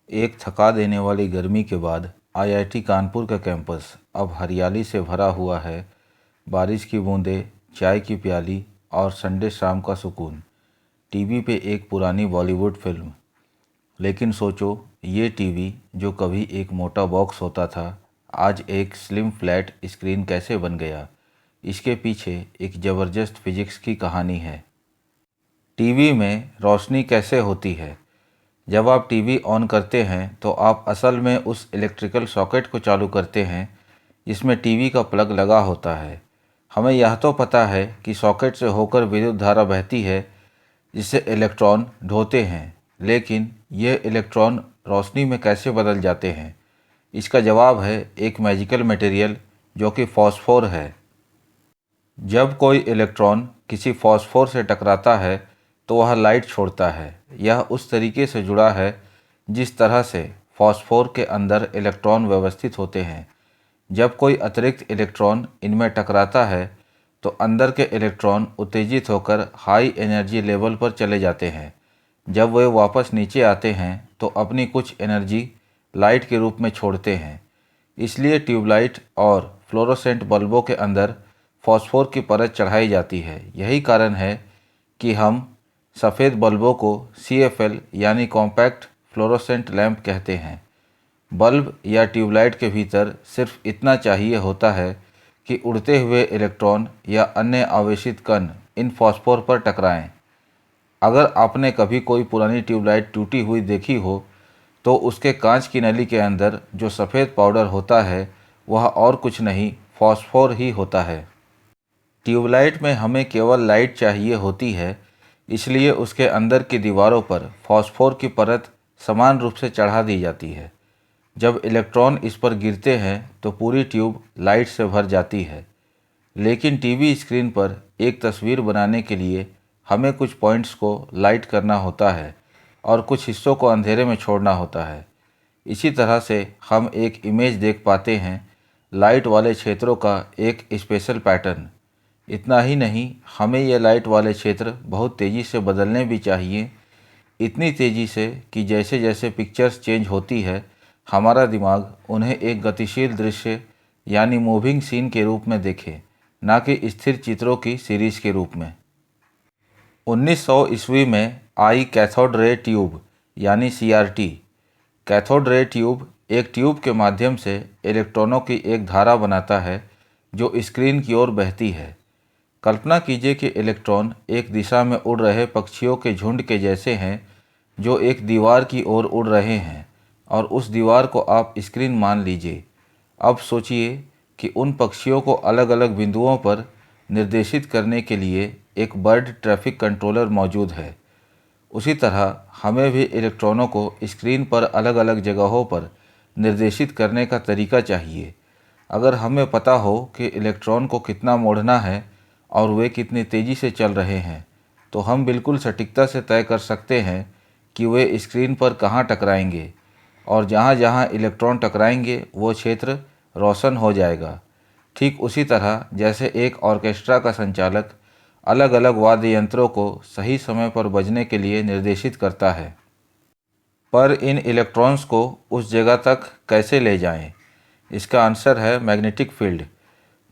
एक थका देने वाली गर्मी के बाद आईआईटी कानपुर का कैंपस अब हरियाली से भरा हुआ है। बारिश की बूंदें, चाय की प्याली और संडे शाम का सुकून। टीवी पे एक पुरानी बॉलीवुड फिल्म। लेकिन सोचो, ये टीवी जो कभी एक मोटा बॉक्स होता था, आज एक स्लिम फ्लैट स्क्रीन कैसे बन गया? इसके पीछे एक ज़बरदस्त फिजिक्स की कहानी है। टीवी में रोशनी कैसे होती है? जब आप टीवी ऑन करते हैं तो आप असल में उस इलेक्ट्रिकल सॉकेट को चालू करते हैं जिसमें टीवी का प्लग लगा होता है। हमें यह तो पता है कि सॉकेट से होकर विद्युत धारा बहती है जिससे इलेक्ट्रॉन ढोते हैं, लेकिन ये इलेक्ट्रॉन रोशनी में कैसे बदल जाते हैं? इसका जवाब है एक मैजिकल मटेरियल जो कि फॉस्फोर है। जब कोई इलेक्ट्रॉन किसी फॉस्फोर से टकराता है तो वह लाइट छोड़ता है। यह उस तरीके से जुड़ा है जिस तरह से फॉस्फोर के अंदर इलेक्ट्रॉन व्यवस्थित होते हैं। जब कोई अतिरिक्त इलेक्ट्रॉन इनमें टकराता है तो अंदर के इलेक्ट्रॉन उत्तेजित होकर हाई एनर्जी लेवल पर चले जाते हैं। जब वे वापस नीचे आते हैं तो अपनी कुछ एनर्जी लाइट के रूप में छोड़ते हैं। इसलिए ट्यूबलाइट और फ्लोरोसेंट बल्बों के अंदर फॉस्फोर की परत चढ़ाई जाती है। यही कारण है कि हम सफ़ेद बल्बों को CFL यानी कॉम्पैक्ट फ्लोरोसेंट लैंप कहते हैं। बल्ब या ट्यूबलाइट के भीतर सिर्फ इतना चाहिए होता है कि उड़ते हुए इलेक्ट्रॉन या अन्य आवेशित कण इन फॉस्फोर पर टकराएं। अगर आपने कभी कोई पुरानी ट्यूबलाइट टूटी हुई देखी हो तो उसके कांच की नली के अंदर जो सफ़ेद पाउडर होता है वह और कुछ नहीं, फॉस्फोर ही होता है। ट्यूबलाइट में हमें केवल लाइट चाहिए होती है, इसलिए उसके अंदर की दीवारों पर फॉस्फोर की परत समान रूप से चढ़ा दी जाती है। जब इलेक्ट्रॉन इस पर गिरते हैं तो पूरी ट्यूब लाइट से भर जाती है। लेकिन टीवी स्क्रीन पर एक तस्वीर बनाने के लिए हमें कुछ पॉइंट्स को लाइट करना होता है और कुछ हिस्सों को अंधेरे में छोड़ना होता है। इसी तरह से हम एक इमेज देख पाते हैं, लाइट वाले क्षेत्रों का एक स्पेशल पैटर्न। इतना ही नहीं, हमें ये लाइट वाले क्षेत्र बहुत तेज़ी से बदलने भी चाहिए, इतनी तेज़ी से कि जैसे जैसे पिक्चर्स चेंज होती है हमारा दिमाग उन्हें एक गतिशील दृश्य यानी मूविंग सीन के रूप में देखे, ना कि स्थिर चित्रों की सीरीज़ के रूप में। 1900 ईस्वी में आई कैथोड रे ट्यूब यानी CRT। कैथोड रे ट्यूब एक ट्यूब के माध्यम से इलेक्ट्रॉनों की एक धारा बनाता है जो स्क्रीन की ओर बहती है। कल्पना कीजिए कि इलेक्ट्रॉन एक दिशा में उड़ रहे पक्षियों के झुंड के जैसे हैं जो एक दीवार की ओर उड़ रहे हैं, और उस दीवार को आप स्क्रीन मान लीजिए। अब सोचिए कि उन पक्षियों को अलग अलग बिंदुओं पर निर्देशित करने के लिए एक बर्ड ट्रैफिक कंट्रोलर मौजूद है। उसी तरह हमें भी इलेक्ट्रॉनों को स्क्रीन पर अलग अलग जगहों पर निर्देशित करने का तरीका चाहिए। अगर हमें पता हो कि इलेक्ट्रॉन को कितना मोड़ना है और वे कितनी तेज़ी से चल रहे हैं, तो हम बिल्कुल सटीकता से तय कर सकते हैं कि वे स्क्रीन पर कहाँ टकराएंगे, और जहाँ जहाँ इलेक्ट्रॉन टकराएंगे वो क्षेत्र रोशन हो जाएगा। ठीक उसी तरह जैसे एक ऑर्केस्ट्रा का संचालक अलग अलग वाद्य यंत्रों को सही समय पर बजने के लिए निर्देशित करता है। पर इन इलेक्ट्रॉन्स को उस जगह तक कैसे ले जाएं? इसका आंसर है मैग्नेटिक फील्ड।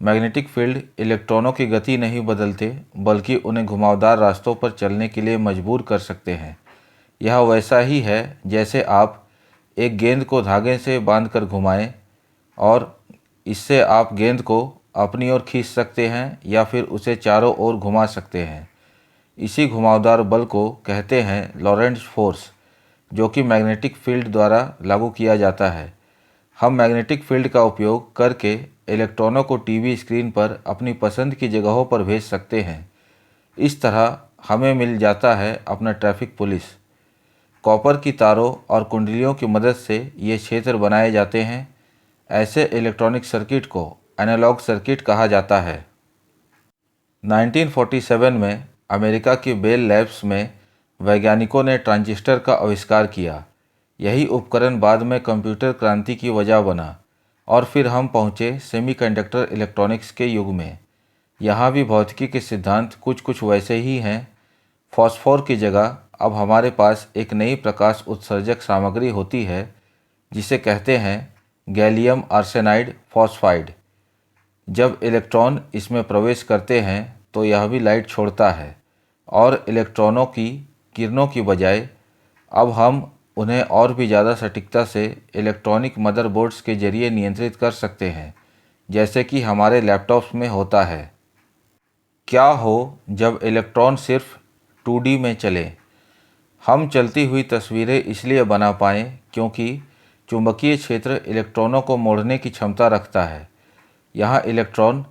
मैग्नेटिक फील्ड इलेक्ट्रॉनों की गति नहीं बदलते, बल्कि उन्हें घुमावदार रास्तों पर चलने के लिए मजबूर कर सकते हैं। यह वैसा ही है जैसे आप एक गेंद को धागे से बांधकर घुमाएं, और इससे आप गेंद को अपनी ओर खींच सकते हैं या फिर उसे चारों ओर घुमा सकते हैं। इसी घुमावदार बल को कहते हैं लॉरेंट्ज फोर्स, जो कि मैग्नेटिक फील्ड द्वारा लागू किया जाता है। हम मैग्नेटिक फील्ड का उपयोग करके इलेक्ट्रॉनों को टीवी स्क्रीन पर अपनी पसंद की जगहों पर भेज सकते हैं। इस तरह हमें मिल जाता है अपना ट्रैफिक पुलिस। कॉपर की तारों और कुंडलियों की मदद से ये क्षेत्र बनाए जाते हैं। ऐसे इलेक्ट्रॉनिक सर्किट को एनालॉग सर्किट कहा जाता है। 1947 में अमेरिका की बेल लैब्स में वैज्ञानिकों ने ट्रांजिस्टर का आविष्कार किया। यही उपकरण बाद में कंप्यूटर क्रांति की वजह बना, और फिर हम पहुँचे सेमीकंडक्टर इलेक्ट्रॉनिक्स के युग में। यहाँ भी भौतिकी के सिद्धांत कुछ कुछ वैसे ही हैं। फॉस्फोर की जगह अब हमारे पास एक नई प्रकाश उत्सर्जक सामग्री होती है जिसे कहते हैं गैलियम आर्सेनाइड फॉस्फाइड। जब इलेक्ट्रॉन इसमें प्रवेश करते हैं तो यह भी लाइट छोड़ता है और इलेक्ट्रॉनों की किरणों की बजाय अब हम उन्हें और भी ज़्यादा सटीकता से इलेक्ट्रॉनिक मदरबोर्ड्स के जरिए नियंत्रित कर सकते हैं, जैसे कि हमारे लैपटॉप्स में होता है। क्या हो जब इलेक्ट्रॉन सिर्फ 2D में चले? हम चलती हुई तस्वीरें इसलिए बना पाएँ क्योंकि चुंबकीय क्षेत्र इलेक्ट्रॉनों को मोड़ने की क्षमता रखता है। यहाँ इलेक्ट्रॉन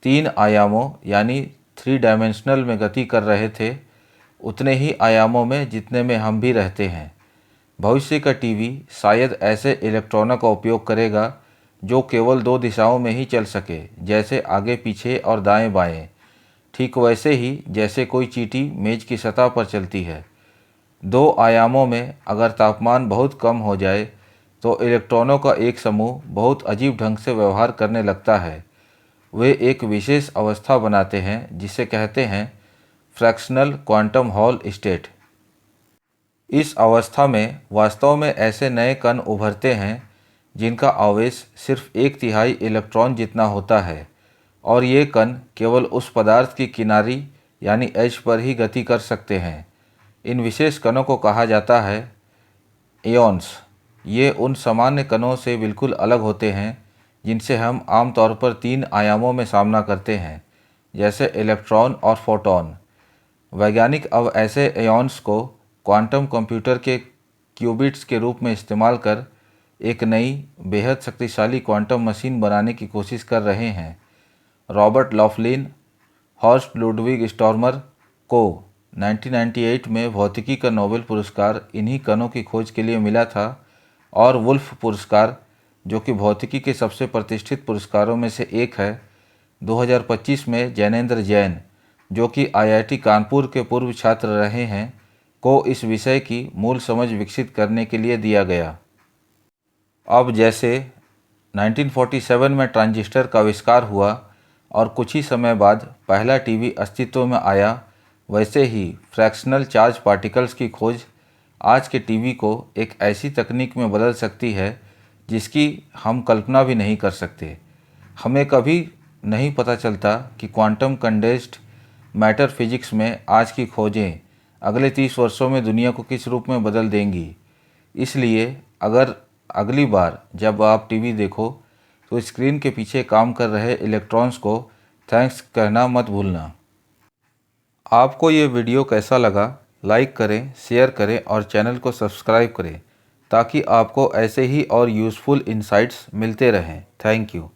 3 आयामों यानी 3 डायमेंशनल में गति कर रहे थे, उतने ही आयामों में जितने में हम भी रहते हैं। भविष्य का टीवी शायद ऐसे इलेक्ट्रॉनों का उपयोग करेगा जो केवल 2 दिशाओं में ही चल सके, जैसे आगे पीछे और दाएं बाएं। ठीक वैसे ही जैसे कोई चींटी मेज की सतह पर चलती है। 2 आयामों में अगर तापमान बहुत कम हो जाए तो इलेक्ट्रॉनों का एक समूह बहुत अजीब ढंग से व्यवहार करने लगता है। वे एक विशेष अवस्था बनाते हैं जिसे कहते हैं फ्रैक्शनल क्वांटम हॉल स्टेट। इस अवस्था में वास्तव में ऐसे नए कण उभरते हैं जिनका आवेश सिर्फ 1/3 इलेक्ट्रॉन जितना होता है और ये कण केवल उस पदार्थ की किनारी यानी एज पर ही गति कर सकते हैं। इन विशेष कणों को कहा जाता है एयॉन्स। ये उन सामान्य कणों से बिल्कुल अलग होते हैं जिनसे हम आमतौर पर 3 आयामों में सामना करते हैं, जैसे इलेक्ट्रॉन और फोटॉन। वैज्ञानिक अब ऐसे एयॉन्स को क्वांटम कंप्यूटर के क्यूबिट्स के रूप में इस्तेमाल कर एक नई बेहद शक्तिशाली क्वांटम मशीन बनाने की कोशिश कर रहे हैं। रॉबर्ट लॉफ्लिन, हॉर्स्ट लुडविग स्टॉर्मर को 1998 में भौतिकी का नोबेल पुरस्कार इन्हीं कणों की खोज के लिए मिला था और वुल्फ पुरस्कार, जो कि भौतिकी के सबसे प्रतिष्ठित पुरस्कारों में से एक है, 2025 में जैनेंद्र जैन, जो कि IIT कानपुर के पूर्व छात्र रहे हैं, को इस विषय की मूल समझ विकसित करने के लिए दिया गया। अब जैसे 1947 में ट्रांजिस्टर का आविष्कार हुआ और कुछ ही समय बाद पहला टीवी अस्तित्व में आया, वैसे ही फ्रैक्शनल चार्ज पार्टिकल्स की खोज आज के टीवी को एक ऐसी तकनीक में बदल सकती है जिसकी हम कल्पना भी नहीं कर सकते। हमें कभी नहीं पता चलता कि क्वांटम कंडेंस्ड मैटर फिजिक्स में आज की खोजें अगले 30 वर्षों में दुनिया को किस रूप में बदल देंगी। इसलिए अगर अगली बार जब आप टीवी देखो तो स्क्रीन के पीछे काम कर रहे इलेक्ट्रॉन्स को थैंक्स कहना मत भूलना। आपको ये वीडियो कैसा लगा? लाइक करें, शेयर करें और चैनल को सब्सक्राइब करें ताकि आपको ऐसे ही और यूज़फुल इनसाइट्स मिलते रहें। Thank you.